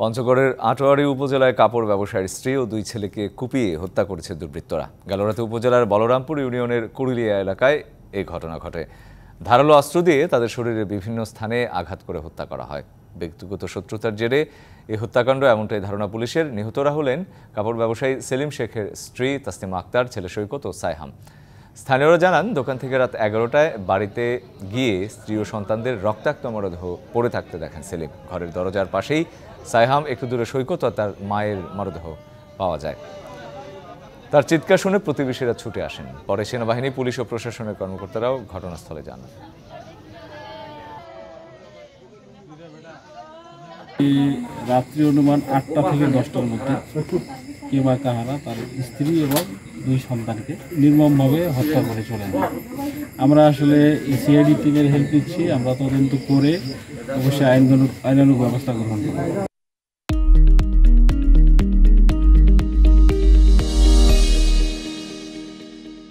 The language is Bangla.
পঞ্চগড়ের আটোয়ারী উপজেলায় কাপড় ব্যবসায়ীর স্ত্রী ও দুই ছেলেকে কুপিয়ে হত্যা করেছে দুর্বৃত্তরা। গেল রাতে উপজেলার বলরামপুর ইউনিয়নের কুড়িলিয়া এলাকায় এই ঘটনা ঘটে। ধারালো অস্ত্র দিয়ে তাদের শরীরের বিভিন্ন স্থানে আঘাত করে হত্যা করা হয়। ব্যক্তিগত শত্রুতার জেরে এই হত্যাকাণ্ড এমনটাই ধারণা পুলিশের। নিহতরা হলেন কাপড় ব্যবসায়ী সেলিম শেখের স্ত্রী তাসনিমা আক্তার, ছেলে সৈকত ও সাইহাম। স্থানীয়রা জানান, দোকান থেকে রাত 11টায় বাড়িতে গিয়ে স্ত্রী ও সন্তানদের রক্তাক্ত মরদেহ পড়ে থাকতে দেখেন সেলিম। ঘরের দরজার পাশেই সাইহাম, একটু দূরে সৈকত ও তার মায়ের মরদেহ পাওয়া যায়। তার চিৎকার শুনে প্রতিবেশীরা ছুটে আসেন। পরে সেনাবাহিনী, পুলিশ ও প্রশাসনের কর্মকর্তারাও ঘটনাস্থলে যান। রাত্রি অনুমান 8টা থেকে 10টার মধ্যে কে বা কাহারা তার স্ত্রী এবং দুই সন্তানকে নির্মমভাবে হত্যা করে চলে যায়। আমরা আসলে সিআইডি টিমের হেল্প নিচ্ছি। আমরা তদন্ত করে অবশ্যই আইনানুগ ব্যবস্থা গ্রহণ করব।